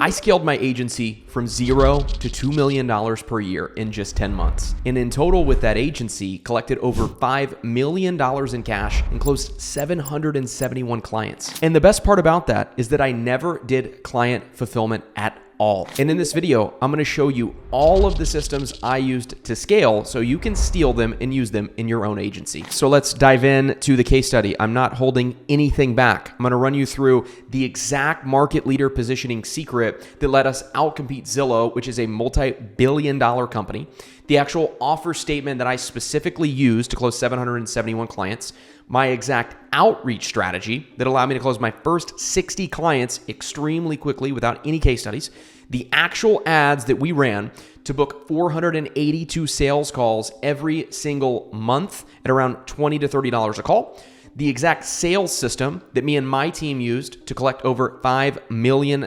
I scaled my agency from $0 to $2 million per year in just 10 months. And in total with that agency, collected over $5 million in cash and closed 771 clients. And the best part about that is that I never did client fulfillment at all. And in this video, I'm going to show you all of the systems I used to scale so you can steal them and use them in your own agency. So let's dive in to the case study. I'm not holding anything back. I'm going to run you through the exact market leader positioning secret that let us outcompete Zillow, which is a multi-billion-dollar company, the actual offer statement that I specifically used to close 771 clients, my exact outreach strategy that allowed me to close my first 60 clients extremely quickly without any case studies, the actual ads that we ran to book 482 sales calls every single month at around $20 to $30 a call, the exact sales system that me and my team used to collect over $5 million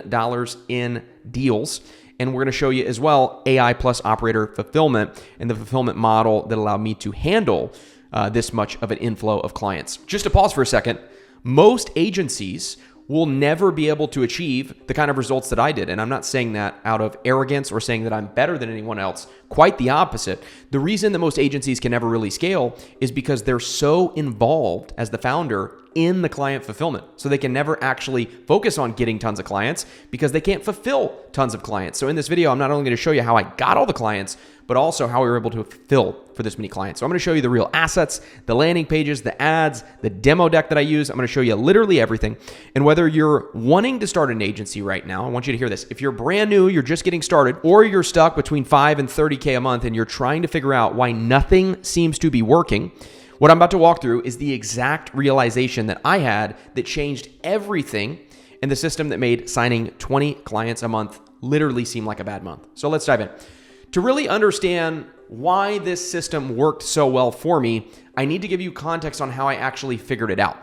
in deals. And we're going to show you as well AI plus operator fulfillment and the fulfillment model that allowed me to handle this much of an inflow of clients. Just to pause for a second, most agencies will never be able to achieve the kind of results that I did. And I'm not saying that out of arrogance or saying that I'm better than anyone else. Quite the opposite. The reason that most agencies can never really scale is because they're so involved as the founder in the client fulfillment. So they can never actually focus on getting tons of clients because they can't fulfill tons of clients. So in this video, I'm not only going to show you how I got all the clients, but also how we were able to fulfill for this many clients. So I'm going to show you the real assets, the landing pages, the ads, the demo deck that I use. I'm going to show you literally everything. And whether you're wanting to start an agency right now, I want you to hear this. If you're brand new, you're just getting started, or you're stuck between 5 and 30K a month and you're trying to figure out why nothing seems to be working, what I'm about to walk through is the exact realization that I had that changed everything in the system that made signing 20 clients a month literally seem like a bad month. So let's dive in. To really understand why this system worked so well for me, I need to give you context on how I actually figured it out.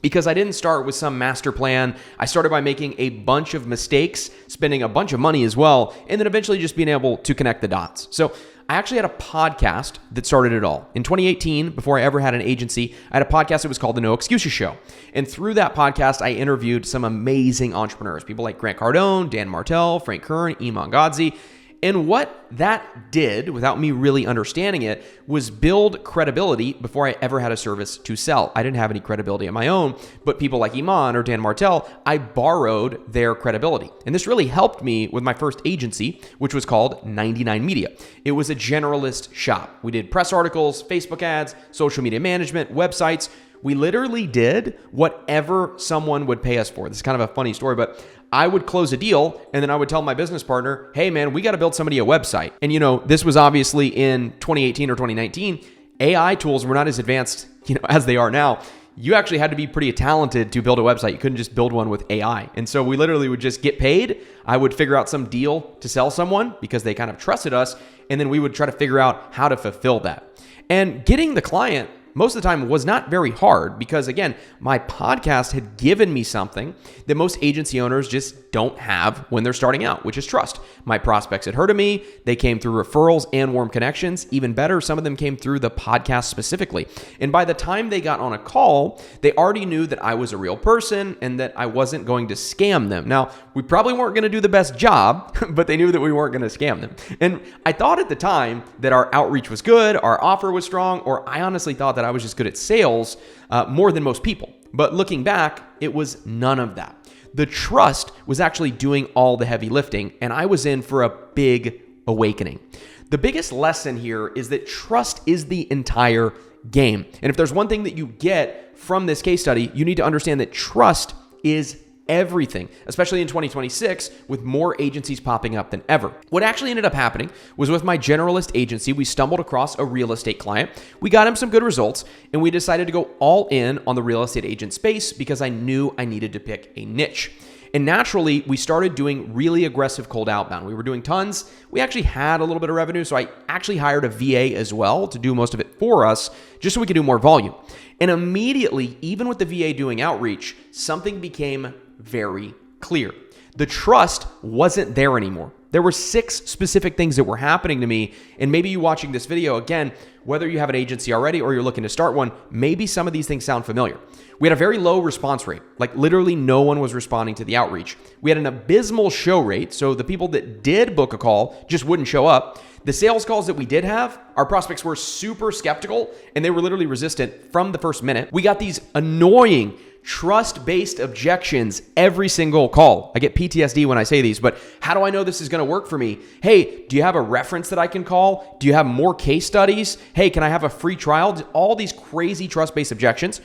Because I didn't start with some master plan. I started by making a bunch of mistakes, spending a bunch of money as well, and then eventually just being able to connect the dots. So I actually had a podcast that started it all. In 2018, before I ever had an agency, I had a podcast that was called The No Excuses Show. And through that podcast, I interviewed some amazing entrepreneurs, people like Grant Cardone, Dan Martell, Frank Kern, Iman Gadzhi. And what that did, without me really understanding it, was build credibility before I ever had a service to sell. I didn't have any credibility of my own, but people like Iman or Dan Martell, I borrowed their credibility. And this really helped me with my first agency, which was called 99 Media. It was a generalist shop. We did press articles, Facebook ads, social media management, websites. We literally did whatever someone would pay us for. This is kind of a funny story, but I would close a deal and then I would tell my business partner, hey man, we got to build somebody a website. And this was obviously in 2018 or 2019. AI tools were not as advanced, as they are now. You actually had to be pretty talented to build a website. You couldn't just build one with AI. And so we literally would just get paid. I would figure out some deal to sell someone because they kind of trusted us. And then we would try to figure out how to fulfill that. And getting the client most of the time was not very hard because, again, my podcast had given me something that most agency owners just don't have when they're starting out, which is trust. My prospects had heard of me. They came through referrals and warm connections. Even better, some of them came through the podcast specifically. And by the time they got on a call, they already knew that I was a real person and that I wasn't going to scam them. Now, we probably weren't going to do the best job, but they knew that we weren't going to scam them. And I thought at the time that our outreach was good, our offer was strong, or I honestly thought that I was just good at sales more than most people. But looking back, it was none of that. The trust was actually doing all the heavy lifting, and I was in for a big awakening. The biggest lesson here is that trust is the entire game. And if there's one thing that you get from this case study, you need to understand that trust is everything, especially in 2026 with more agencies popping up than ever. What actually ended up happening was with my generalist agency, we stumbled across a real estate client. We got him some good results and we decided to go all in on the real estate agent space because I knew I needed to pick a niche. And naturally, we started doing really aggressive cold outbound. We were doing tons. We actually had a little bit of revenue, so I actually hired a VA as well to do most of it for us, just so we could do more volume. And immediately, even with the VA doing outreach, something became very clear. The trust wasn't there anymore. There were 6 specific things that were happening to me. And maybe you watching this video, again, whether you have an agency already or you're looking to start one, maybe some of these things sound familiar. We had a very low response rate. Like literally no one was responding to the outreach. We had an abysmal show rate. So the people that did book a call just wouldn't show up. The sales calls that we did have, our prospects were super skeptical and they were literally resistant from the first minute. We got these annoying trust-based objections every single call. I get PTSD when I say these, but how do I know this is going to work for me? Hey, do you have a reference that I can call? Do you have more case studies? Hey, can I have a free trial? All these crazy trust-based objections.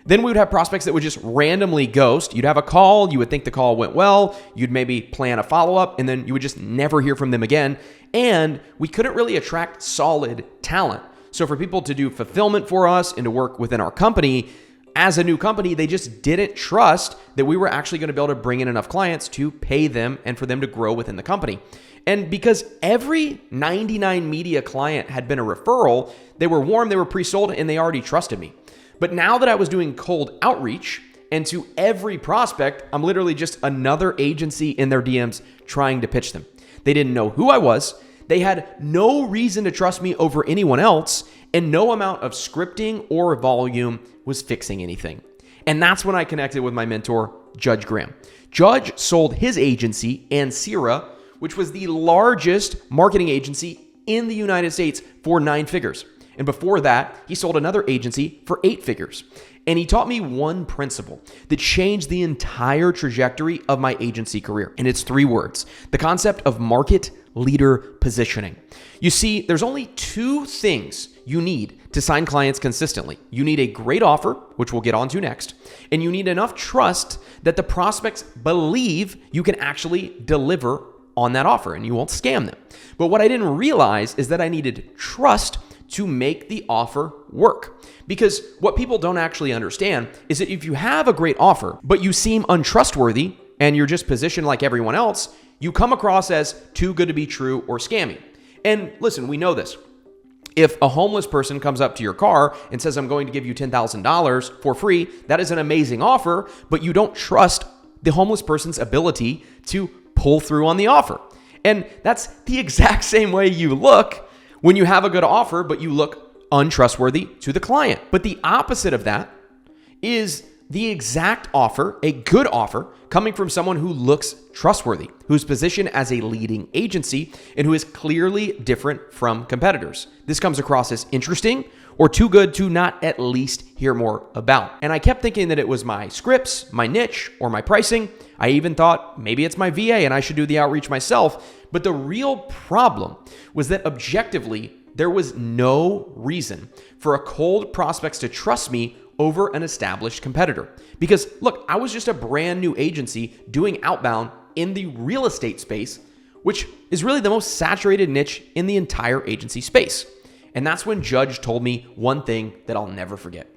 Then we would have prospects that would just randomly ghost. You'd have a call, you would think the call went well, you'd maybe plan a follow-up, and then you would just never hear from them again. And we couldn't really attract solid talent. So for people to do fulfillment for us and to work within our company, as a new company, they just didn't trust that we were actually going to be able to bring in enough clients to pay them and for them to grow within the company. And because every 99 media client had been a referral, they were warm, they were pre-sold, and they already trusted me. But now that I was doing cold outreach, and to every prospect, I'm literally just another agency in their DMs trying to pitch them. They didn't know who I was. They had no reason to trust me over anyone else, and no amount of scripting or volume was fixing anything. And that's when I connected with my mentor, Judge Graham. Judge sold his agency, Ansira, which was the largest marketing agency in the United States, for 9 figures. And before that, he sold another agency for 8 figures. And he taught me one principle that changed the entire trajectory of my agency career. And it's 3 words: the concept of market leader positioning. You see, there's only 2 things you need to sign clients consistently. You need a great offer, which we'll get onto next, and you need enough trust that the prospects believe you can actually deliver on that offer and you won't scam them. But what I didn't realize is that I needed trust to make the offer work. Because what people don't actually understand is that if you have a great offer, but you seem untrustworthy and you're just positioned like everyone else, you come across as too good to be true or scammy. And listen, we know this. If a homeless person comes up to your car and says, I'm going to give you $10,000 for free, that is an amazing offer, but you don't trust the homeless person's ability to pull through on the offer. And that's the exact same way you look when you have a good offer, but you look untrustworthy to the client. But the opposite of that is the exact offer, a good offer, coming from someone who looks trustworthy, who's positioned as a leading agency, and who is clearly different from competitors. This comes across as interesting or too good to not at least hear more about. And I kept thinking that it was my scripts, my niche, or my pricing. I even thought maybe it's my VA and I should do the outreach myself. But the real problem was that objectively, there was no reason for a cold prospects to trust me over an established competitor. Because look, I was just a brand new agency doing outbound in the real estate space, which is really the most saturated niche in the entire agency space. And that's when Judge told me one thing that I'll never forget.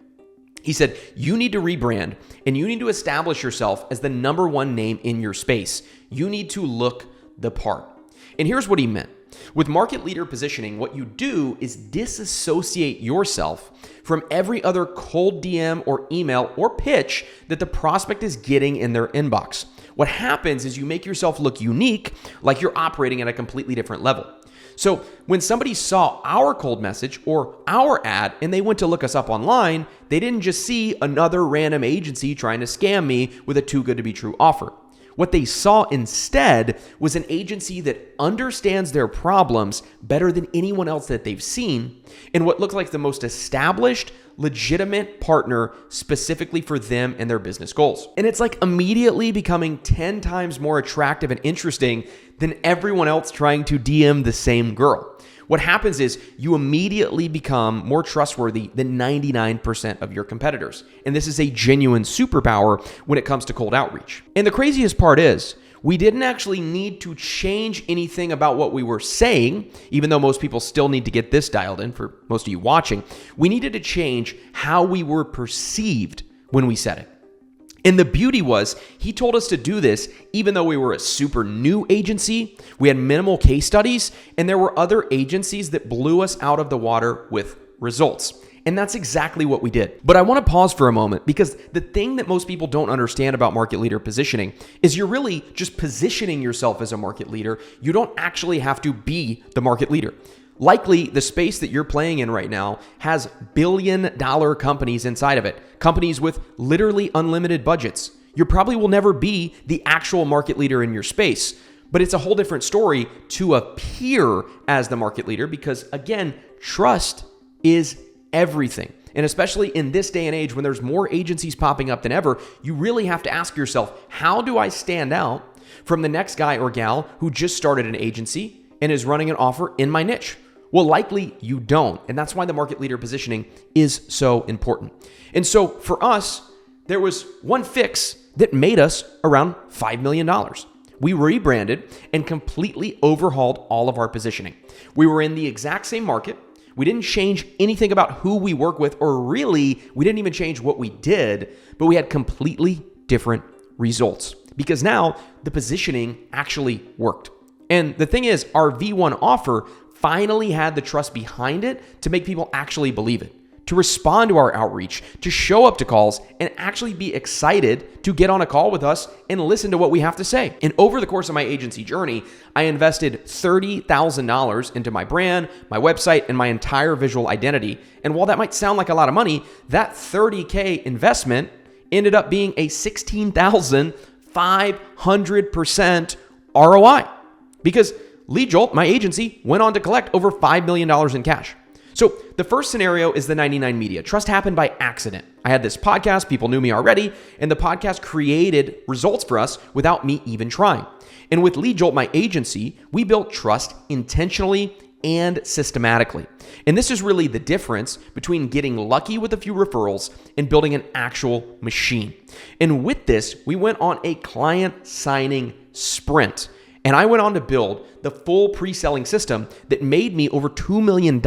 He said, you need to rebrand and you need to establish yourself as the number 1 name in your space. You need to look the part. And here's what he meant. With market leader positioning, what you do is disassociate yourself from every other cold DM or email or pitch that the prospect is getting in their inbox. What happens is you make yourself look unique, like you're operating at a completely different level. So when somebody saw our cold message or our ad and they went to look us up online, they didn't just see another random agency trying to scam me with a too good to be true offer. What they saw instead was an agency that understands their problems better than anyone else that they've seen, and what looked like the most established, legitimate partner specifically for them and their business goals. And it's like immediately becoming 10 times more attractive and interesting than everyone else trying to DM the same girl. What happens is you immediately become more trustworthy than 99% of your competitors. And this is a genuine superpower when it comes to cold outreach. And the craziest part is we didn't actually need to change anything about what we were saying, even though most people still need to get this dialed in for most of you watching. We needed to change how we were perceived when we said it. And the beauty was he told us to do this even though we were a super new agency, we had minimal case studies, and there were other agencies that blew us out of the water with results. And that's exactly what we did. But I want to pause for a moment because the thing that most people don't understand about market leader positioning is you're really just positioning yourself as a market leader. You don't actually have to be the market leader. Likely, the space that you're playing in right now has billion-dollar companies inside of it, companies with literally unlimited budgets. You probably will never be the actual market leader in your space, but it's a whole different story to appear as the market leader because, again, trust is everything. And especially in this day and age when there's more agencies popping up than ever, you really have to ask yourself, how do I stand out from the next guy or gal who just started an agency and is running an offer in my niche? Well, likely you don't. And that's why the market leader positioning is so important. And so for us, there was one fix that made us around $5 million. We rebranded and completely overhauled all of our positioning. We were in the exact same market. We didn't change anything about who we work with, or really, we didn't even change what we did, but we had completely different results because now the positioning actually worked. And the thing is, our V1 offer finally had the trust behind it to make people actually believe it, to respond to our outreach, to show up to calls and actually be excited to get on a call with us and listen to what we have to say. And over the course of my agency journey, I invested $30,000 into my brand, my website, and my entire visual identity. And while that might sound like a lot of money, that $30K investment ended up being a 16,500% ROI because Leadjolt, my agency, went on to collect over $5 million in cash. So the first scenario is the 99 Media. Trust happened by accident. I had this podcast, people knew me already, and the podcast created results for us without me even trying. And with Leadjolt, my agency, we built trust intentionally and systematically. And this is really the difference between getting lucky with a few referrals and building an actual machine. And with this, we went on a client signing sprint. And I went on to build the full pre-selling system that made me over $2 million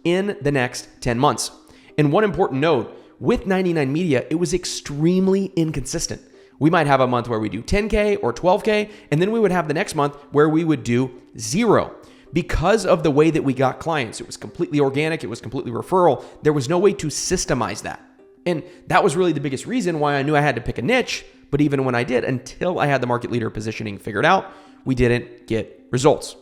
in the next 10 months. And one important note, with 99 Media, it was extremely inconsistent. We might have a month where we do 10K or 12K, and then we would have the next month where we would do 0. Because of the way that we got clients, it was completely organic, it was completely referral. There was no way to systemize that. And that was really the biggest reason why I knew I had to pick a niche. But even when I did, until I had the market leader positioning figured out, we didn't get results.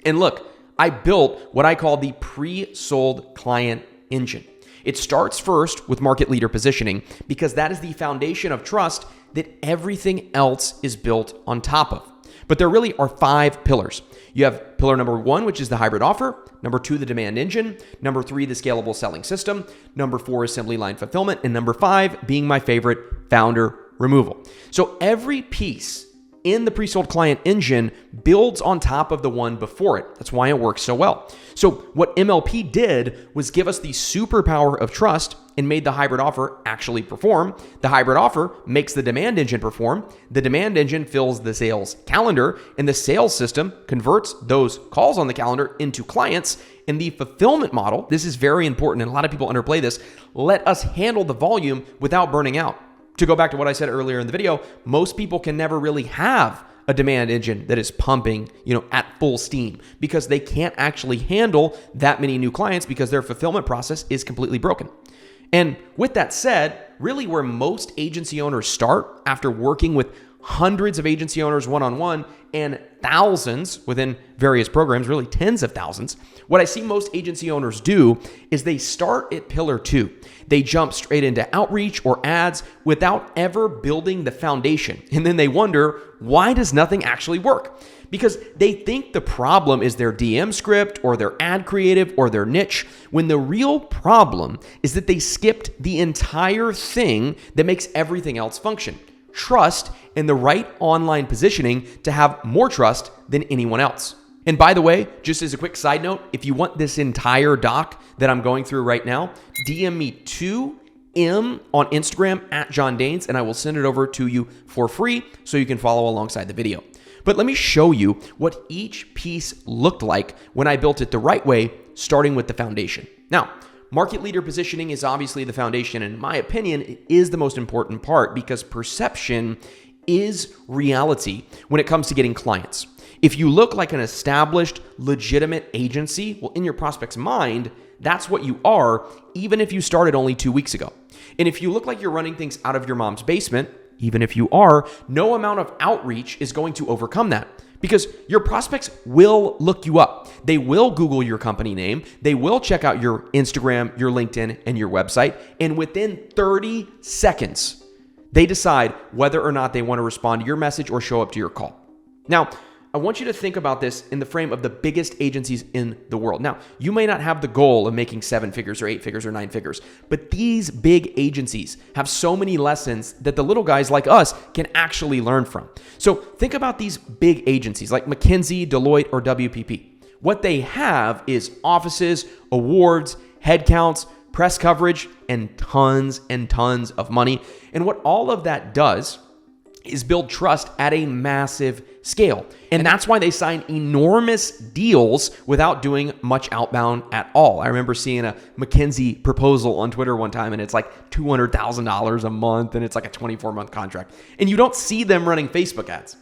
And look, I built what I call the pre-sold client engine. It starts first with market leader positioning because that is the foundation of trust that everything else is built on top of. But there really are 5 pillars. You have pillar number 1, which is the hybrid offer. Number 2, the demand engine. Number 3, the scalable selling system. Number 4, assembly line fulfillment. And number 5, being my favorite, founder removal. So every piece in the pre-sold client engine builds on top of the one before it. That's why it works so well. So what MLP did was give us the superpower of trust and made the hybrid offer actually perform. The hybrid offer makes the demand engine perform. The demand engine fills the sales calendar, and the sales system converts those calls on the calendar into clients. In the fulfillment model, this is very important, and a lot of people underplay this, let us handle the volume without burning out. To go back to what I said earlier in the video, most people can never really have a demand engine that is pumping, at full steam because they can't actually handle that many new clients because their fulfillment process is completely broken. And with that said, really where most agency owners start after working with hundreds of agency owners one-on-one and thousands within various programs, really tens of thousands, what I see most agency owners do is they start at pillar 2. They jump straight into outreach or ads without ever building the foundation. And then they wonder, why does nothing actually work? Because they think the problem is their DM script or their ad creative or their niche, when the real problem is that they skipped the entire thing that makes everything else function. Trust and the right online positioning to have more trust than anyone else. And by the way, just as a quick side note, if you want this entire doc that I'm going through right now, DM me 2M on Instagram at John Danes, and I will send it over to you for free so you can follow alongside the video. But let me show you what each piece looked like when I built it the right way, starting with the foundation. Now, market leader positioning is obviously the foundation, and in my opinion, it is the most important part because perception is reality when it comes to getting clients. If you look like an established, legitimate agency, well, in your prospect's mind, That's what you are, even if you started only 2 weeks ago. And if you look like you're running things out of your mom's basement, even if you are, no amount of outreach is going to overcome that. Because your prospects will look you up. They will Google your company name. They will check out your Instagram, your LinkedIn, and your website. And within 30 seconds, they decide whether or not they want to respond to your message or show up to your call. Now, I want you to think about this in the frame of the biggest agencies in the world. Now, you may not have the goal of making 7 figures or 8 figures or 9 figures, but these big agencies have so many lessons that the little guys like us can actually learn from. So think about these big agencies like McKinsey, Deloitte, or WPP. What they have is offices, awards, headcounts, press coverage, and tons of money. And what all of that does is build trust at a massive scale. And that's why they sign enormous deals without doing much outbound at all. I remember seeing a McKinsey proposal on Twitter one time, and it's like $200,000 a month, and it's like a 24-month contract. And you don't see them running Facebook ads.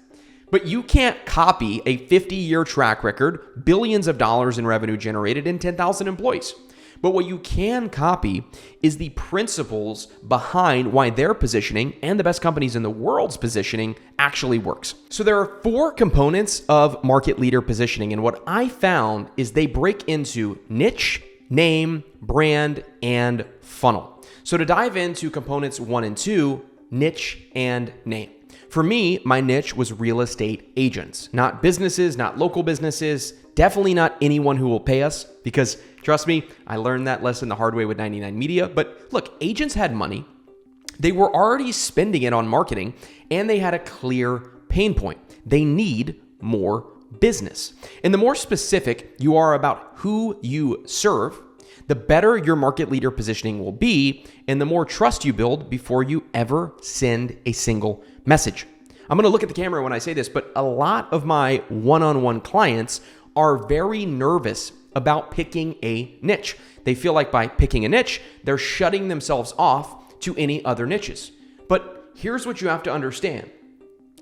But you can't copy a 50-year track record, billions of dollars in revenue generated, and 10,000 employees. But what you can copy is the principles behind why their positioning and the best companies in the world's positioning actually works. So there are 4 components of market leader positioning. And what I found is they break into niche, name, brand, and funnel. So to dive into components 1 and 2, niche and name. For me, my niche was real estate agents, not businesses, not local businesses, definitely not anyone who will pay us, because trust me, I learned that lesson the hard way with 99 Media. But look, agents had money. They were already spending it on marketing, and they had a clear pain point. They need more business. And the more specific you are about who you serve, the better your market leader positioning will be, and the more trust you build before you ever send a single message. I'm going to look at the camera when I say this, but a lot of my one-on-one clients are very nervous about picking a niche. They feel like by picking a niche, they're shutting themselves off to any other niches. But here's what you have to understand.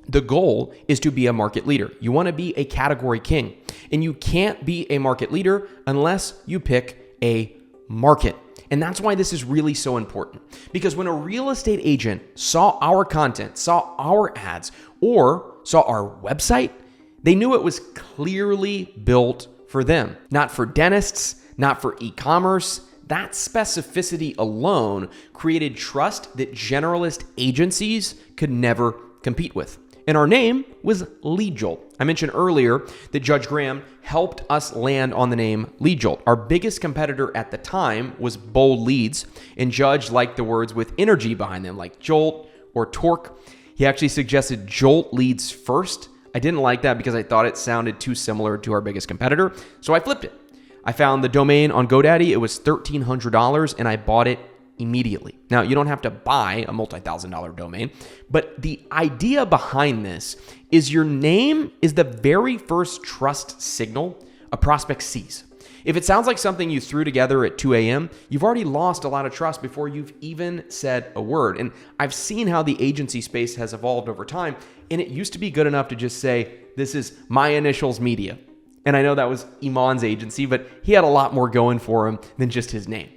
The goal is to be a market leader. You want to be a category king, and you can't be a market leader unless you pick a market. And that's why this is really so important. Because when a real estate agent saw our content, saw our ads, or saw our website, they knew it was clearly built for them, not for dentists, not for e-commerce. That specificity alone created trust that generalist agencies could never compete with. And our name was Leadjolt. I mentioned earlier that Judge Graham helped us land on the name Leadjolt. Our biggest competitor at the time was Bold Leads, and Judge liked the words with energy behind them, like Jolt or Torque. He actually suggested Jolt Leads first. I didn't like that because I thought it sounded too similar to our biggest competitor, so I flipped it. I found the domain on GoDaddy. It was $1,300, and I bought it immediately. Now, you don't have to buy a multi-$1,000 domain, but the idea behind this is your name is the very first trust signal a prospect sees. If it sounds like something you threw together at 2 a.m., you've already lost a lot of trust before you've even said a word. And I've seen how the agency space has evolved over time, and it used to be good enough to just say, this is My Initials Media. And I know that was Iman's agency, but he had a lot more going for him than just his name.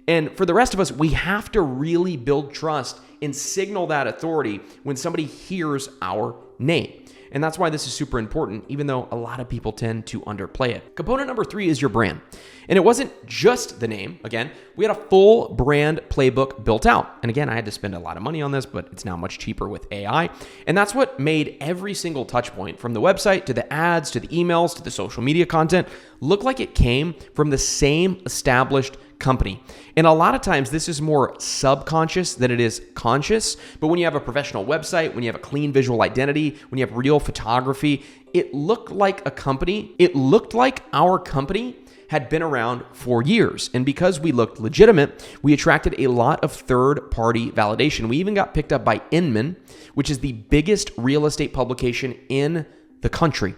And for the rest of us, we have to really build trust and signal that authority when somebody hears our name. And that's why this is super important, even though a lot of people tend to underplay it. Component number 3 is your brand. And it wasn't just the name. Again, we had a full brand playbook built out. And again, I had to spend a lot of money on this, but it's now much cheaper with AI. And that's what made every single touch point, from the website to the ads, to the emails, to the social media content, look like it came from the same established company. And a lot of times this is more subconscious than it is conscious. But when you have a professional website, when you have a clean visual identity, when you have real photography, it looked like a company. It looked like our company had been around for years. And because we looked legitimate, we attracted a lot of third-party validation. We even got picked up by Inman, which is the biggest real estate publication in the country.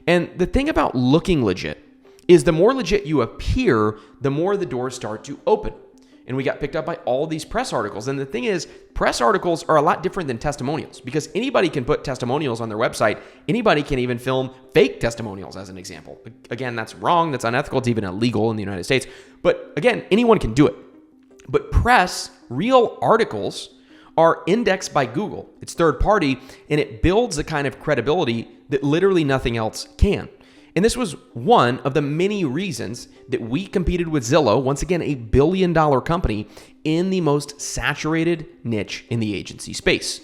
And the thing about looking legit is the more legit you appear, the more the doors start to open. and we got picked up by all these press articles. And the thing is, press articles are a lot different than testimonials because anybody can put testimonials on their website. Anybody can even film fake testimonials as an example. Again, that's wrong. That's unethical. It's even illegal in the United States. But again, anyone can do it. But press, real articles, are indexed by Google. It's third party, and it builds a kind of credibility that literally nothing else can. And this was one of the many reasons that we competed with Zillow, once again, a billion-dollar company, in the most saturated niche in the agency space.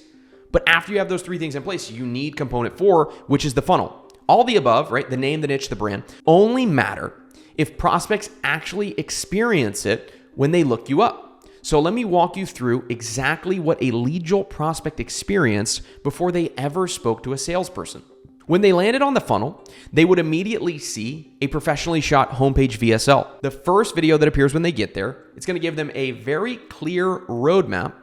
But after you have those three things in place, you need component 4, which is the funnel. All the above, right, the name, the niche, the brand, only matter if prospects actually experience it when they look you up. So let me walk you through exactly what a Leadjolt prospect experienced before they ever spoke to a salesperson. When they landed on the funnel, they would immediately see a professionally shot homepage VSL. The first video that appears when they get there, it's going to give them a very clear roadmap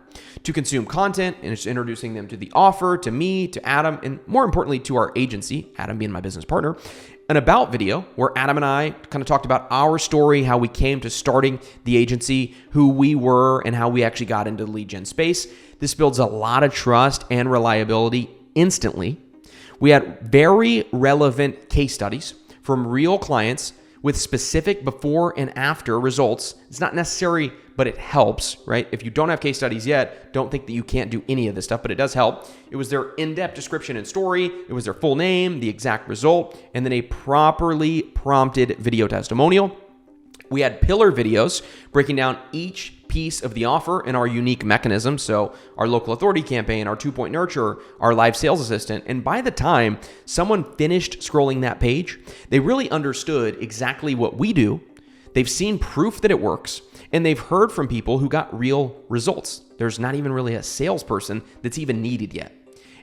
to consume content, and it's introducing them to the offer, to me, to Adam, and more importantly, to our agency, Adam being my business partner. An about video where Adam and I kind of talked about our story, how we came to starting the agency, who we were, and how we actually got into the lead gen space. This builds a lot of trust and reliability instantly. We had very relevant case studies from real clients with specific before and after results. It's not necessary, but it helps, right? If you don't have case studies yet, don't think that you can't do any of this stuff, but it does help. It was their in-depth description and story. It was their full name, the exact result, and then a properly prompted video testimonial. We had pillar videos breaking down each piece of the offer and our unique mechanism. So our local authority campaign, our 2-point nurture, our live sales assistant. And by the time someone finished scrolling that page, they really understood exactly what we do. They've seen proof that it works, and they've heard from people who got real results. There's not even really a salesperson that's even needed yet.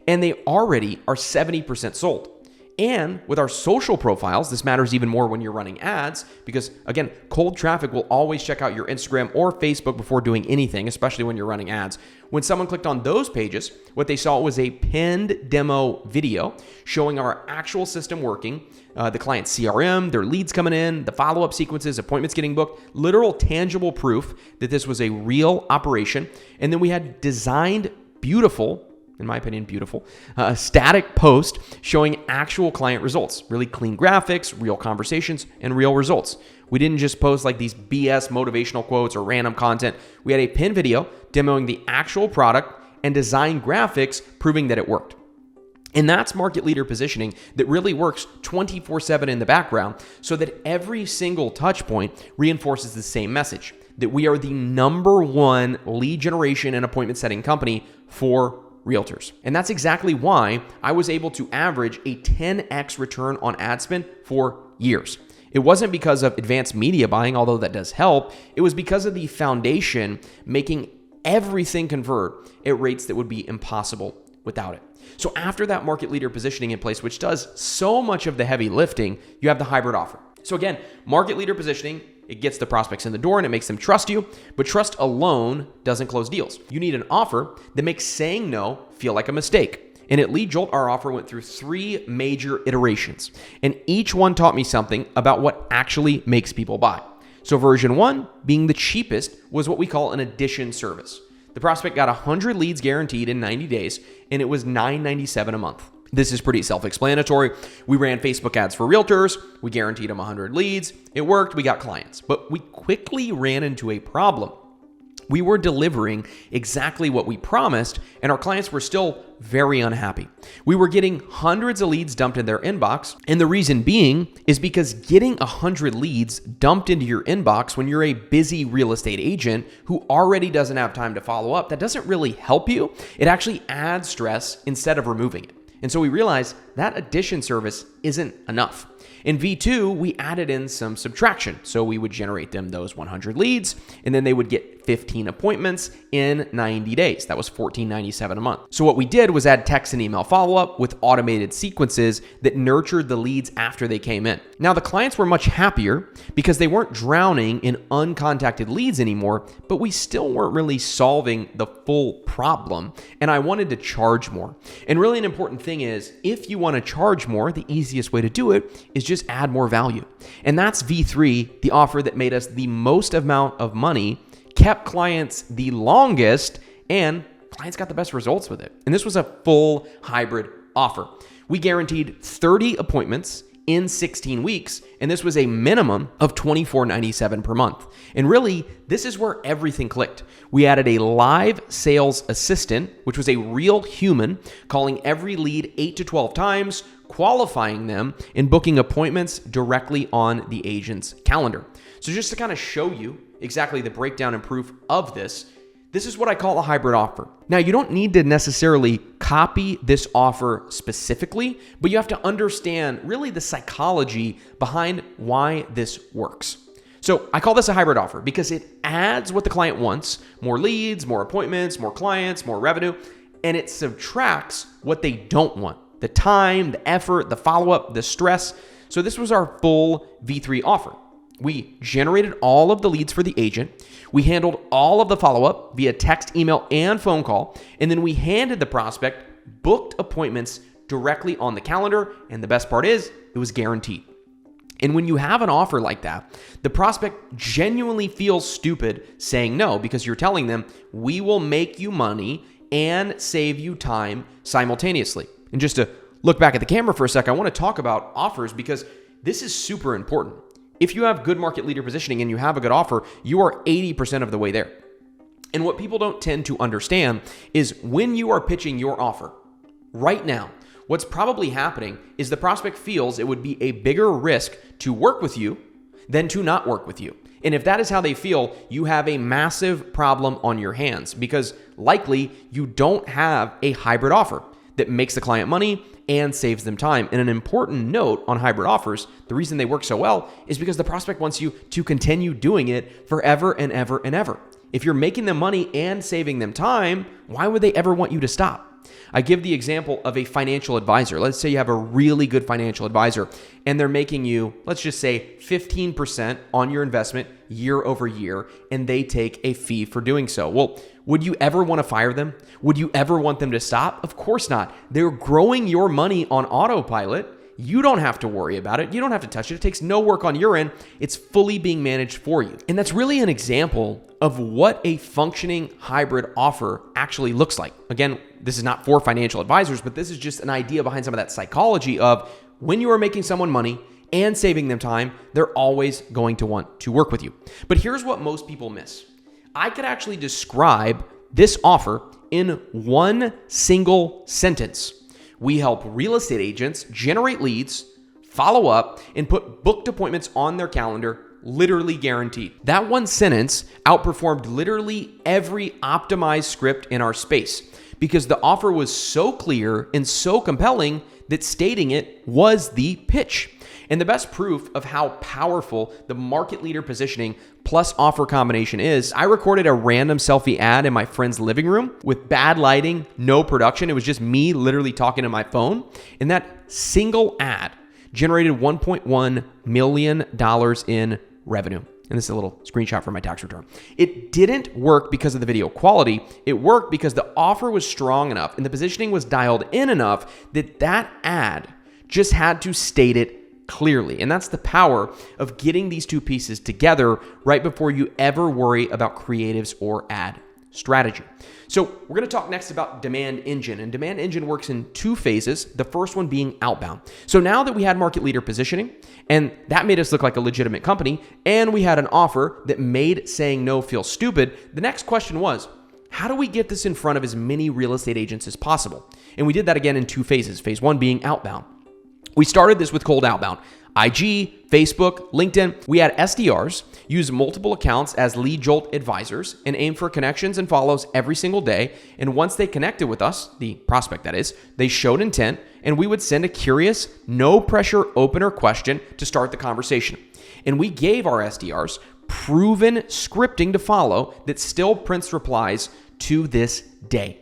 And they already are 70% sold. And with our social profiles, this matters even more when you're running ads because, again, cold traffic will always check out your Instagram or Facebook before doing anything, especially when you're running ads. When someone clicked on those pages, what they saw was a pinned demo video showing our actual system working, the client's CRM, their leads coming in, the follow-up sequences, appointments getting booked, literal tangible proof that this was a real operation. And then we had designed beautiful, in my opinion, beautiful, a static post showing actual client results, really clean graphics, real conversations, and real results. We didn't just post like these BS motivational quotes or random content. We had a pinned video demoing the actual product and design graphics proving that it worked. And that's market leader positioning that really works 24/7 in the background so that every single touch point reinforces the same message, that we are the #1 lead generation and appointment setting company for realtors. And that's exactly why I was able to average a 10x return on ad spend for years. It wasn't because of advanced media buying, although that does help. It was because of the foundation making everything convert at rates that would be impossible without it. So after that market leader positioning in place, which does so much of the heavy lifting, you have the hybrid offer. So again, market leader positioning, it gets the prospects in the door and it makes them trust you, but trust alone doesn't close deals. You need an offer that makes saying no feel like a mistake. And at Leadjolt, our offer went through 3 major iterations, and each one taught me something about what actually makes people buy. So version 1, being the cheapest, was what we call an addition service. The prospect got 100 leads guaranteed in 90 days, and it was $9.97 a month. This is pretty self-explanatory. We ran Facebook ads for realtors. We guaranteed them 100 leads. It worked. We got clients. But we quickly ran into a problem. We were delivering exactly what we promised, and our clients were still very unhappy. We were getting hundreds of leads dumped in their inbox, and the reason being is because getting 100 leads dumped into your inbox when you're a busy real estate agent who already doesn't have time to follow up, that doesn't really help you. It actually adds stress instead of removing it. And so we realized that addition service isn't enough. In V2, we added in some subtraction. So we would generate them those 100 leads, and then they would get 15 appointments in 90 days. That was $14.97 a month. So what we did was add text and email follow-up with automated sequences that nurtured the leads after they came in. Now, the clients were much happier because they weren't drowning in uncontacted leads anymore, but we still weren't really solving the full problem, and I wanted to charge more. And really an important thing is, if you want to charge more, the easiest way to do it is just add more value. And that's V3, the offer that made us the most amount of money kept clients the longest, and clients got the best results with it. And this was a full hybrid offer. We guaranteed 30 appointments in 16 weeks, and this was a minimum of $24.97 per month. And really, this is where everything clicked. We added a live sales assistant, which was a real human, calling every lead 8 to 12 times, qualifying them, and booking appointments directly on the agent's calendar. So just to kind of show you exactly the breakdown and proof of this is what I call a hybrid offer. Now, you don't need to necessarily copy this offer specifically, but you have to understand really the psychology behind why this works. So I call this a hybrid offer because it adds what the client wants: more leads, more appointments, more clients, more revenue, and it subtracts what they don't want: the time, the effort, the follow-up, the stress. So this was our full V3 offer. We generated all of the leads for the agent. We handled all of the follow-up via text, email, and phone call. And then we handed the prospect booked appointments directly on the calendar. And the best part is, it was guaranteed. And when you have an offer like that, the prospect genuinely feels stupid saying no, because you're telling them, we will make you money and save you time simultaneously. And just to look back at the camera for a sec, I want to talk about offers because this is super important. If you have good market leader positioning and you have a good offer, you are 80% of the way there. And what people don't tend to understand is when you are pitching your offer right now, what's probably happening is the prospect feels it would be a bigger risk to work with you than to not work with you. And if that is how they feel, you have a massive problem on your hands because likely you don't have a hybrid offer that makes the client money and saves them time. And an important note on hybrid offers, the reason they work so well is because the prospect wants you to continue doing it forever and ever and ever. If you're making them money and saving them time, why would they ever want you to stop? I give the example of a financial advisor. Let's say you have a really good financial advisor and they're making you, let's just say 15% on your investment year over year, and they take a fee for doing so. Well, would you ever want to fire them? Would you ever want them to stop? Of course not. They're growing your money on autopilot. You don't have to worry about it. You don't have to touch it. It takes no work on your end. It's fully being managed for you. And that's really an example of what a functioning hybrid offer actually looks like. Again, this is not for financial advisors, but this is just an idea behind some of that psychology of when you are making someone money and saving them time, they're always going to want to work with you. But here's what most people miss. I could actually describe this offer in one single sentence. We help real estate agents generate leads, follow up, and put booked appointments on their calendar, literally guaranteed. That one sentence outperformed literally every optimized script in our space because the offer was so clear and so compelling that stating it was the pitch. And the best proof of how powerful the market leader positioning plus offer combination is, I recorded a random selfie ad in my friend's living room with bad lighting, no production. It was just me literally talking to my phone. And that single ad generated $1.1 million in revenue. And this is a little screenshot from my tax return. It didn't work because of the video quality. It worked because the offer was strong enough and the positioning was dialed in enough that that ad just had to state it clearly. And that's the power of getting these two pieces together right before you ever worry about creatives or ad strategy. So we're going to talk next about Demand Engine. And Demand Engine works in two phases, the first one being outbound. So now that we had market leader positioning, and that made us look like a legitimate company, and we had an offer that made saying no feel stupid, the next question was, how do we get this in front of as many real estate agents as possible? And we did that again in two phases. Phase one being outbound. We started this with cold outbound. IG, Facebook, LinkedIn. We had SDRs use multiple accounts as Leadjolt advisors and aim for connections and follows every single day. And once they connected with us, the prospect that is, they showed intent and we would send a curious, no pressure opener question to start the conversation. And we gave our SDRs proven scripting to follow that still prints replies to this day.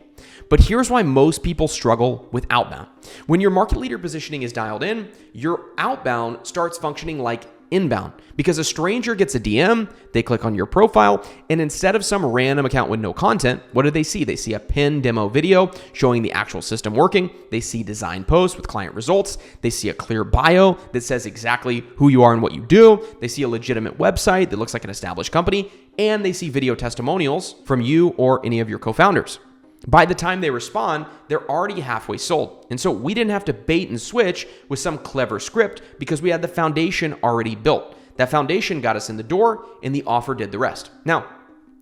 But here's why most people struggle with outbound. When your market leader positioning is dialed in, your outbound starts functioning like inbound because a stranger gets a DM, they click on your profile, and instead of some random account with no content, what do they see? They see a pinned demo video showing the actual system working. They see design posts with client results. They see a clear bio that says exactly who you are and what you do. They see a legitimate website that looks like an established company. and they see video testimonials from you or any of your co-founders. By the time they respond, they're already halfway sold. And so we didn't have to bait and switch with some clever script because we had the foundation already built. That foundation got us in the door and the offer did the rest. Now,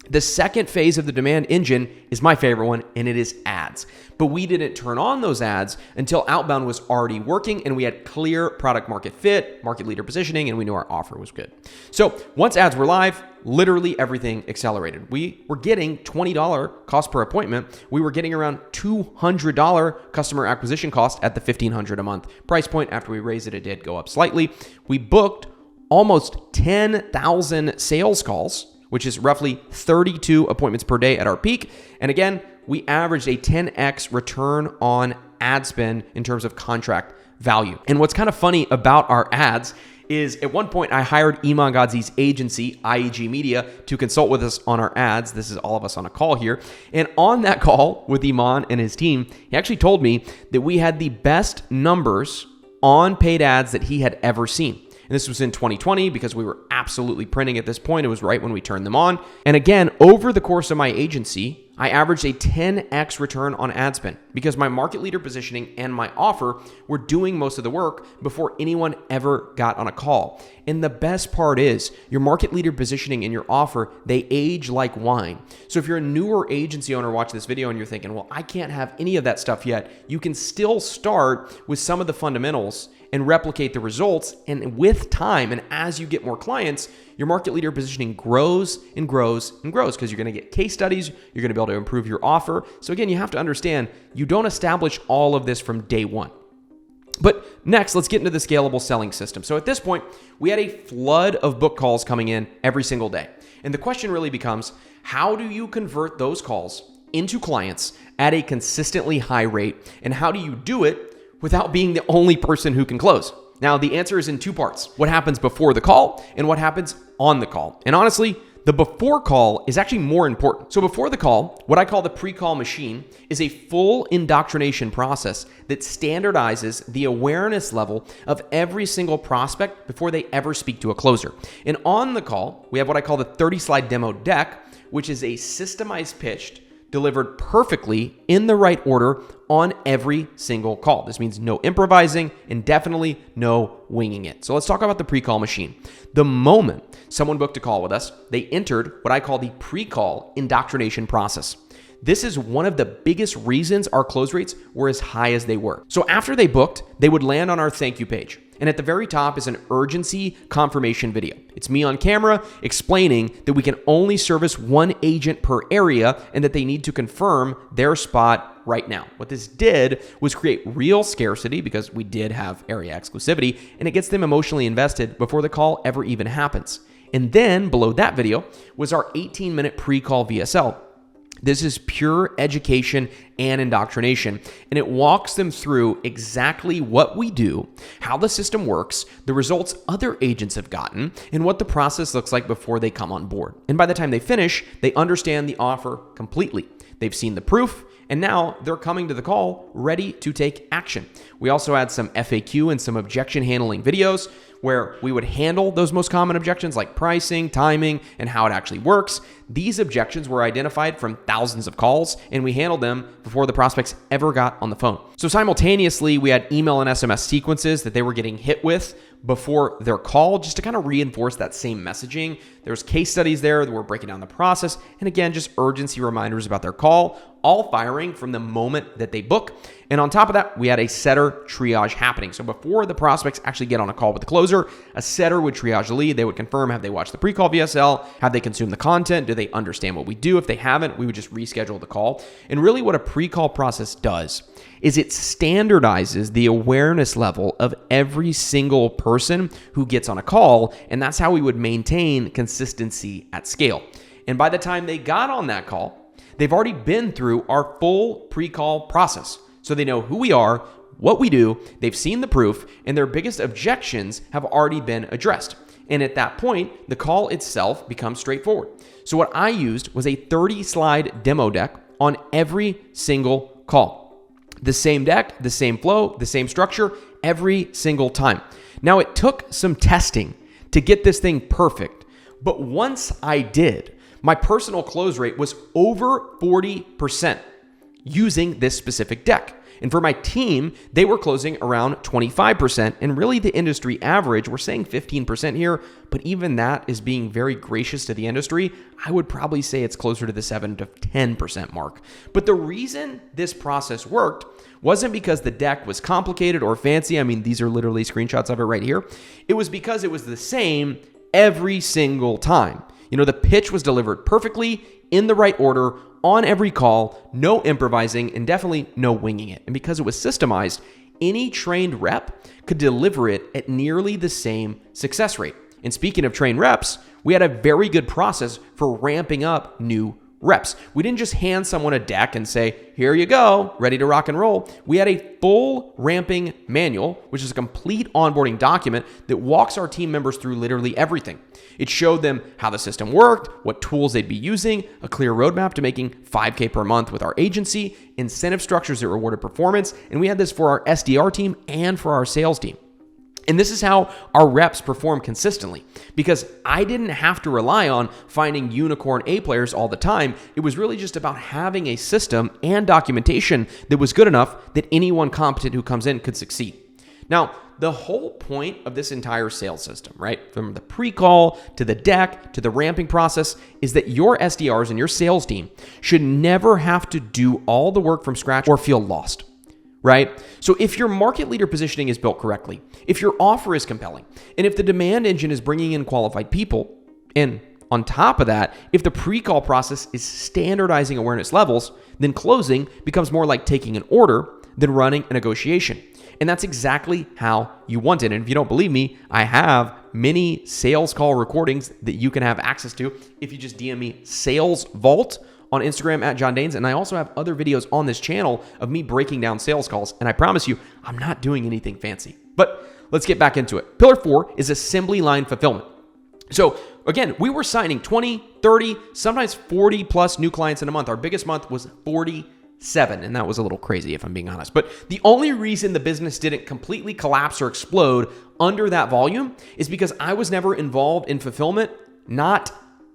the second phase of the demand engine is my favorite one, and it is ads. But we didn't turn on those ads until Outbound was already working and we had clear product market fit, market leader positioning, and we knew our offer was good. So once ads were live, literally everything accelerated. We were getting $20 cost per appointment. We were getting around $200 customer acquisition cost at the $1,500 a month price point. After we raised it, it did go up slightly. We booked almost 10,000 sales calls, which is roughly 32 appointments per day at our peak. And again, we averaged a 10x return on ad spend in terms of contract value. And what's kind of funny about our ads is at one point I hired Iman Ghazi's agency, IEG Media, to consult with us on our ads. This is all of us on a call here. And on that call with Iman and his team, he actually told me that we had the best numbers on paid ads that he had ever seen. And this was in 2020 because we were absolutely printing at this point. It was right when we turned them on. And again, over the course of my agency, I averaged a 10x return on ad spend because my market leader positioning and my offer were doing most of the work before anyone ever got on a call. And the best part is your market leader positioning and your offer, they age like wine. So if you're a newer agency owner watching this video and you're thinking, well, I can't have any of that stuff yet, you can still start with some of the fundamentals and replicate the results. And with time, and as you get more clients, your market leader positioning grows and grows and grows because you're going to get case studies. You're going to be able to improve your offer. So again, you have to understand you don't establish all of this from day one. But next, let's get into the scalable selling system. So at this point, we had a flood of book calls coming in every single day. And the question really becomes, how do you convert those calls into clients at a consistently high rate? And how do you do it without being the only person who can close? Now, the answer is in two parts. What happens before the call and what happens on the call. And honestly, the before call is actually more important. So before the call, what I call the pre-call machine is a full indoctrination process that standardizes the awareness level of every single prospect before they ever speak to a closer. And on the call, we have what I call the 30-slide demo deck, which is a systemized pitch delivered perfectly in the right order on every single call. This means no improvising and definitely no winging it. So let's talk about the pre-call machine. The moment someone booked a call with us, they entered what I call the pre-call indoctrination process. This is one of the biggest reasons our close rates were as high as they were. So after they booked, they would land on our thank you page. And at the very top is an urgency confirmation video. It's me on camera explaining that we can only service one agent per area and that they need to confirm their spot right now. What this did was create real scarcity because we did have area exclusivity, and it gets them emotionally invested before the call ever even happens. And then below that video was our 18-minute pre-call VSL. This is pure education and indoctrination, and it walks them through exactly what we do, how the system works, the results other agents have gotten, and what the process looks like before they come on board. And by the time they finish, they understand the offer completely. They've seen the proof, and now they're coming to the call ready to take action. We also add some FAQ and some objection handling videos where we would handle those most common objections like pricing, timing, and how it actually works. These objections were identified from thousands of calls, and we handled them before the prospects ever got on the phone. So simultaneously, we had email and SMS sequences that they were getting hit with before their call, just to kind of reinforce that same messaging. There's case studies there that were breaking down the process, and again, just urgency reminders about their call, all firing from the moment that they book. And on top of that, we had a setter triage happening. So before the prospects actually get on a call with the closer, a setter would triage the lead. They would confirm, have they watched the pre-call VSL? Have they consumed the content? Do they understand what we do? If they haven't, we would just reschedule the call. And really what a pre-call process does is it standardizes the awareness level of every single person who gets on a call. And that's how we would maintain consistency at scale. And by the time they got on that call, they've already been through our full pre-call process. So they know who we are, what we do, they've seen the proof, and their biggest objections have already been addressed. And at that point, the call itself becomes straightforward. So what I used was a 30-slide demo deck on every single call. The same deck, the same flow, the same structure, every single time. Now, it took some testing to get this thing perfect, but once I did, My personal close rate was over 40% using this specific deck. And for my team, they were closing around 25%. And really the industry average, we're saying 15% here, but even that is being very gracious to the industry. I would probably say it's closer to the 7 to 10% mark. But the reason this process worked wasn't because the deck was complicated or fancy. I mean, these are literally screenshots of it right here. It was because it was the same every single time. The pitch was delivered perfectly in the right order on every call, no improvising, and definitely no winging it. And because it was systemized, any trained rep could deliver it at nearly the same success rate. And speaking of trained reps, we had a very good process for ramping up new reps. We didn't just hand someone a deck and say, here you go, ready to rock and roll. We had a full ramping manual, which is a complete onboarding document that walks our team members through literally everything. It showed them how the system worked, what tools they'd be using, a clear roadmap to making $5K per month with our agency, incentive structures that rewarded performance, and we had this for our SDR team and for our sales team. And this is how our reps perform consistently, because I didn't have to rely on finding unicorn A players all the time. It was really just about having a system and documentation that was good enough that anyone competent who comes in could succeed. Now, the whole point of this entire sales system, right, from the pre-call to the deck to the ramping process, is that your SDRs and your sales team should never have to do all the work from scratch or feel lost. Right? So if your market leader positioning is built correctly, if your offer is compelling, and if the demand engine is bringing in qualified people, and on top of that, if the pre-call process is standardizing awareness levels, then closing becomes more like taking an order than running a negotiation. And that's exactly how you want it. And if you don't believe me, I have many sales call recordings that you can have access to if you just DM me Sales Vault on Instagram at John Danes. And I also have other videos on this channel of me breaking down sales calls. And I promise you, I'm not doing anything fancy. But let's get back into it. Pillar 4 is assembly line fulfillment. So again, we were signing 20, 30, sometimes 40 plus new clients in a month. Our biggest month was 47. And that was a little crazy if I'm being honest. But the only reason the business didn't completely collapse or explode under that volume is because I was never involved in fulfillment, not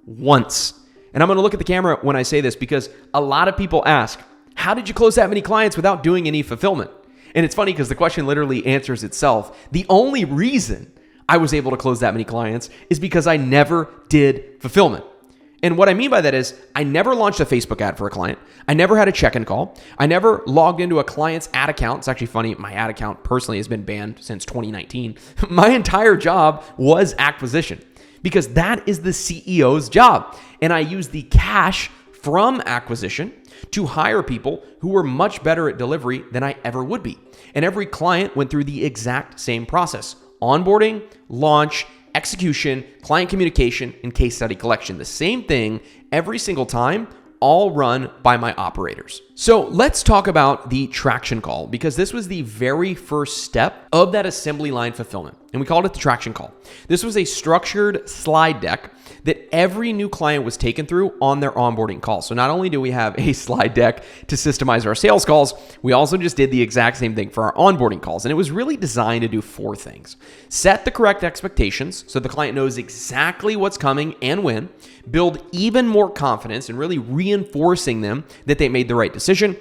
once. And I'm going to look at the camera when I say this because a lot of people ask, how did you close that many clients without doing any fulfillment? And it's funny because the question literally answers itself. The only reason I was able to close that many clients is because I never did fulfillment. And what I mean by that is I never launched a Facebook ad for a client. I never had a check-in call. I never logged into a client's ad account. It's actually funny. My ad account personally has been banned since 2019. My entire job was acquisition, because that is the CEO's job. And I use the cash from acquisition to hire people who were much better at delivery than I ever would be. And every client went through the exact same process: onboarding, launch, execution, client communication, and case study collection. The same thing every single time, all run by my operators. So let's talk about the traction call, because this was the very first step of that assembly line fulfillment. And we called it the traction call. This was a structured slide deck that every new client was taken through on their onboarding call. So not only do we have a slide deck to systemize our sales calls, we also just did the exact same thing for our onboarding calls. And it was really designed to do 4 things. Set the correct expectations so the client knows exactly what's coming and when. Build even more confidence and really reinforcing them that they made the right decision.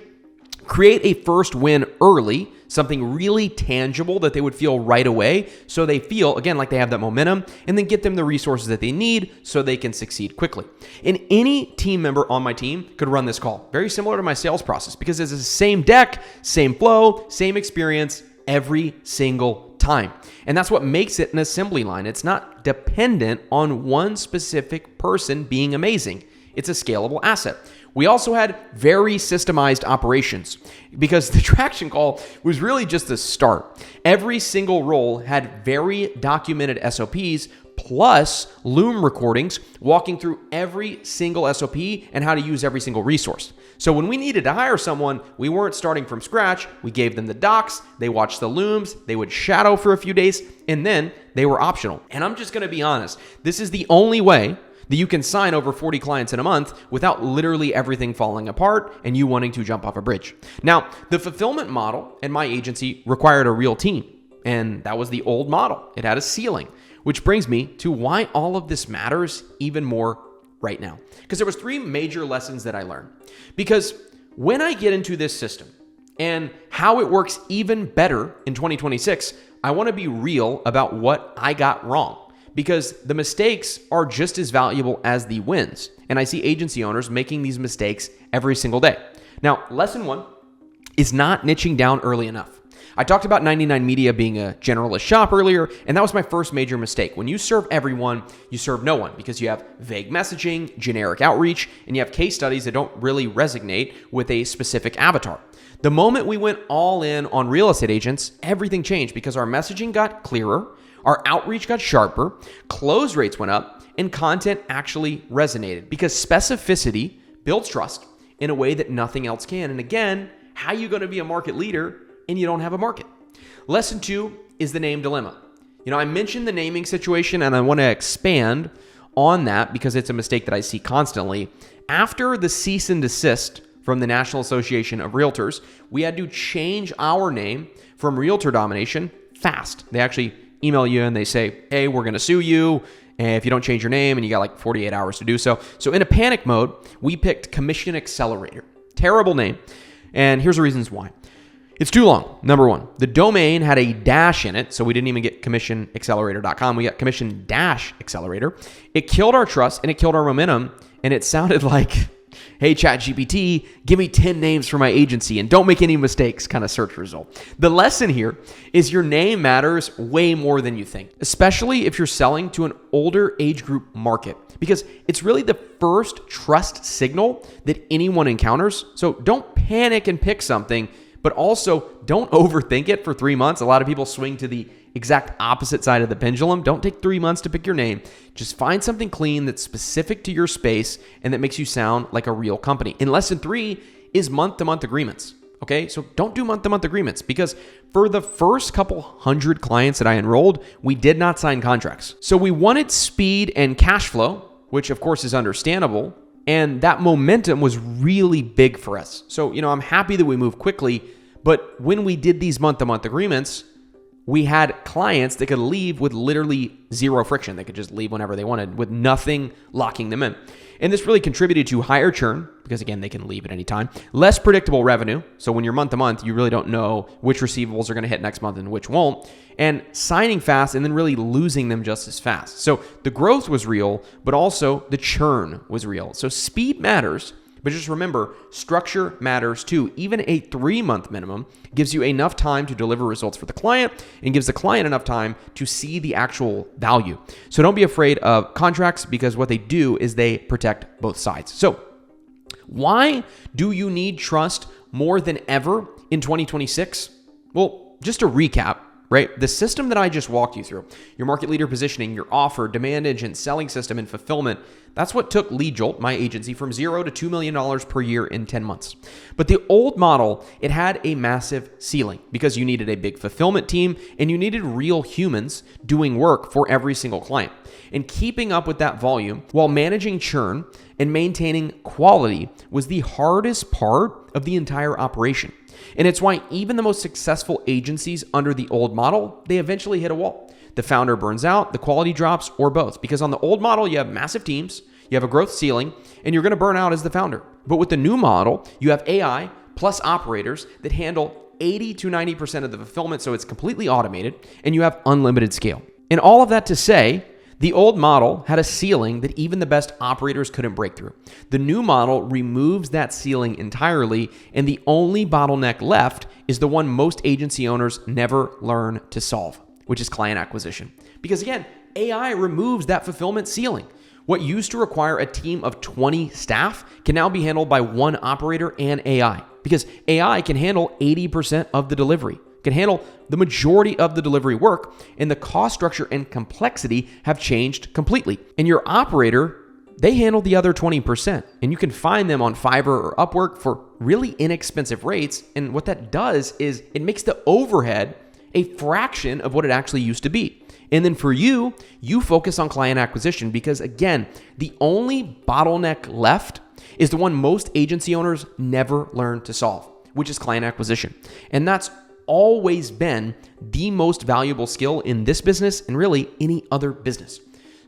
Create a first win early, something really tangible that they would feel right away, so they feel, again, like they have that momentum, and then get them the resources that they need so they can succeed quickly. And any team member on my team could run this call. Very similar to my sales process, because it's the same deck, same flow, same experience every single time. And that's what makes it an assembly line. It's not dependent on one specific person being amazing. It's a scalable asset. We also had very systemized operations, because the traction call was really just the start. Every single role had very documented SOPs plus Loom recordings walking through every single SOP and how to use every single resource. So when we needed to hire someone, we weren't starting from scratch. We gave them the docs, they watched the Looms, they would shadow for a few days, and then they were optional. And I'm just going to be honest, this is the only way that you can sign over 40 clients in a month without literally everything falling apart and you wanting to jump off a bridge. Now, the fulfillment model in my agency required a real team, and that was the old model. It had a ceiling, which brings me to why all of this matters even more right now. Because there was 3 major lessons that I learned. Because when I get into this system and how it works even better in 2026, I want to be real about what I got wrong, because the mistakes are just as valuable as the wins. And I see agency owners making these mistakes every single day. Now, lesson 1 is not niching down early enough. I talked about 99 Media being a generalist shop earlier, and that was my first major mistake. When you serve everyone, you serve no one, because you have vague messaging, generic outreach, and you have case studies that don't really resonate with a specific avatar. The moment we went all in on real estate agents, everything changed because our messaging got clearer, our outreach got sharper, close rates went up, and content actually resonated, because specificity builds trust in a way that nothing else can. And again, how are you going to be a market leader and you don't have a market? Lesson 2 is the name dilemma. I mentioned the naming situation, and I want to expand on that because it's a mistake that I see constantly. After the cease and desist from the National Association of Realtors, we had to change our name from Realtor Domination fast. They actually email you and they say, hey, we're going to sue you if you don't change your name, and you got like 48 hours to do so. So in a panic mode, we picked Commission Accelerator. Terrible name. And here's the reasons why. It's too long. Number 1, the domain had a dash in it, so we didn't even get commissionaccelerator.com. We got commission-accelerator. It killed our trust and it killed our momentum, and it sounded like, hey, ChatGPT, give me 10 names for my agency and don't make any mistakes kind of search result. The lesson here is your name matters way more than you think, especially if you're selling to an older age group market, because it's really the first trust signal that anyone encounters. So don't panic and pick something, but also don't overthink it for 3 months. A lot of people swing to the exact opposite side of the pendulum. Don't take 3 months to pick your name. Just find something clean that's specific to your space and that makes you sound like a real company. And lesson 3 is month-to-month agreements. Okay, so don't do month-to-month agreements, because for the first couple hundred clients that I enrolled, we did not sign contracts. So we wanted speed and cash flow, which of course is understandable. And that momentum was really big for us. So, I'm happy that we moved quickly, but when we did these month-to-month agreements, we had clients that could leave with literally zero friction. They could just leave whenever they wanted with nothing locking them in. And this really contributed to higher churn, because again, they can leave at any time. Less predictable revenue. So when you're month to month, you really don't know which receivables are going to hit next month and which won't. And signing fast and then really losing them just as fast. So the growth was real, but also the churn was real. So speed matters, but just remember, structure matters too. Even a 3-month minimum gives you enough time to deliver results for the client and gives the client enough time to see the actual value. So don't be afraid of contracts, because what they do is they protect both sides. So why do you need trust more than ever in 2026? Well, just to recap, right? The system that I just walked you through, your market leader positioning, your offer, demand engine, selling system, and fulfillment, that's what took Leadjolt, my agency, from $0 to $2 million per year in 10 months. But the old model, it had a massive ceiling, because you needed a big fulfillment team and you needed real humans doing work for every single client. And keeping up with that volume while managing churn and maintaining quality was the hardest part of the entire operation. And it's why even the most successful agencies under the old model, they eventually hit a wall. The founder burns out, the quality drops, or both. Because on the old model, you have massive teams, you have a growth ceiling, and you're going to burn out as the founder. But with the new model, you have AI plus operators that handle 80 to 90% of the fulfillment, so it's completely automated, and you have unlimited scale. And all of that to say, the old model had a ceiling that even the best operators couldn't break through. The new model removes that ceiling entirely, and the only bottleneck left is the one most agency owners never learn to solve, which is client acquisition. Because again, AI removes that fulfillment ceiling. What used to require a team of 20 staff can now be handled by one operator and AI, because AI can handle 80% of the delivery, can handle the majority of the delivery work, and the cost structure and complexity have changed completely. And your operator, they handle the other 20%, and you can find them on Fiverr or Upwork for really inexpensive rates. And what that does is it makes the overhead a fraction of what it actually used to be. And then for you, you focus on client acquisition, because again, the only bottleneck left is the one most agency owners never learn to solve, which is client acquisition. And that's always been the most valuable skill in this business and really any other business.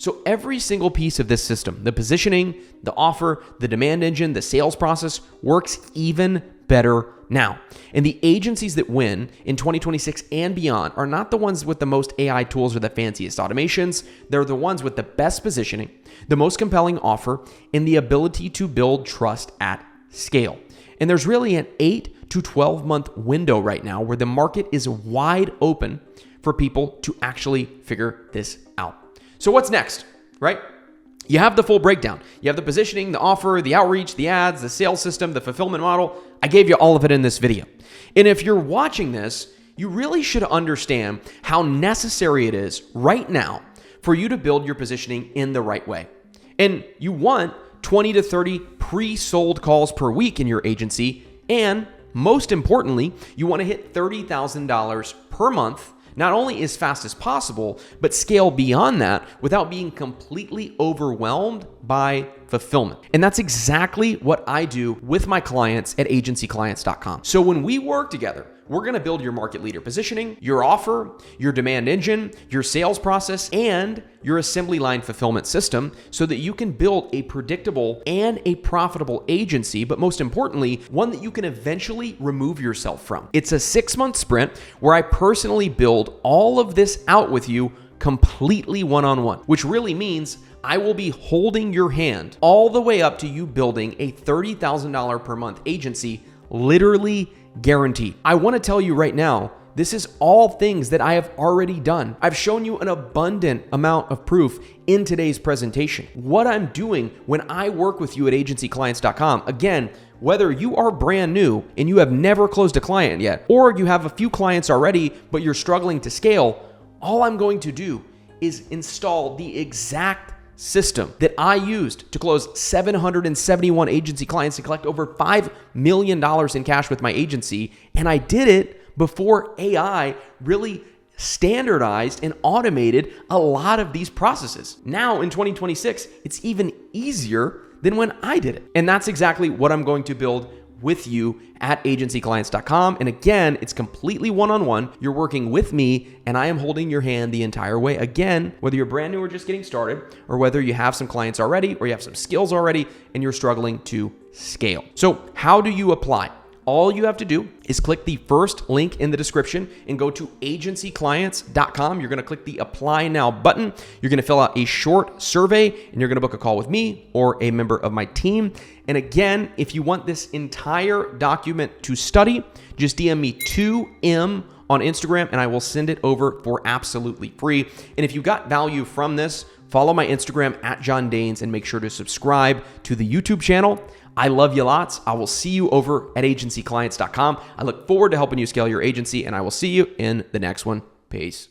So every single piece of this system, the positioning, the offer, the demand engine, the sales process, works even better now. And the agencies that win in 2026 and beyond are not the ones with the most AI tools or the fanciest automations. They're the ones with the best positioning, the most compelling offer, and the ability to build trust at scale. And there's really an 8 to 12 month window right now where the market is wide open for people to actually figure this out. So what's next, right? You have the full breakdown. You have the positioning, the offer, the outreach, the ads, the sales system, the fulfillment model. I gave you all of it in this video. And if you're watching this, you really should understand how necessary it is right now for you to build your positioning in the right way. And you want 20 to 30 pre-sold calls per week in your agency. And most importantly, you want to hit $30,000 per month, not only as fast as possible, but scale beyond that without being completely overwhelmed by fulfillment. And that's exactly what I do with my clients at agencyclients.com. So when we work together, we're going to build your market leader positioning, your offer, your demand engine, your sales process, and your assembly line fulfillment system so that you can build a predictable and a profitable agency, but most importantly, one that you can eventually remove yourself from. It's a 6-month sprint where I personally build all of this out with you completely one-on-one, which really means I will be holding your hand all the way up to you building a $30,000 per month agency, literally guaranteed. I want to tell you right now, this is all things that I have already done. I've shown you an abundant amount of proof in today's presentation. What I'm doing when I work with you at agencyclients.com, again, whether you are brand new and you have never closed a client yet, or you have a few clients already, but you're struggling to scale, all I'm going to do is install the exact system that I used to close 771 agency clients and collect over $5 million in cash with my agency. And I did it before AI really standardized and automated a lot of these processes. Now in 2026, it's even easier than when I did it. And that's exactly what I'm going to build with you at agencyclients.com. And again, it's completely one-on-one. You're working with me and I am holding your hand the entire way. Again, whether you're brand new or just getting started, or whether you have some clients already or you have some skills already and you're struggling to scale. So how do you apply? All you have to do is click the first link in the description and go to agencyclients.com. You're going to click the Apply Now button. You're going to fill out a short survey and you're going to book a call with me or a member of my team. And again, if you want this entire document to study, just DM me 2M on Instagram and I will send it over for absolutely free. And if you got value from this, follow my Instagram at John Danes and make sure to subscribe to the YouTube channel. I love you lots. I will see you over at agencyclients.com. I look forward to helping you scale your agency and I will see you in the next one. Peace.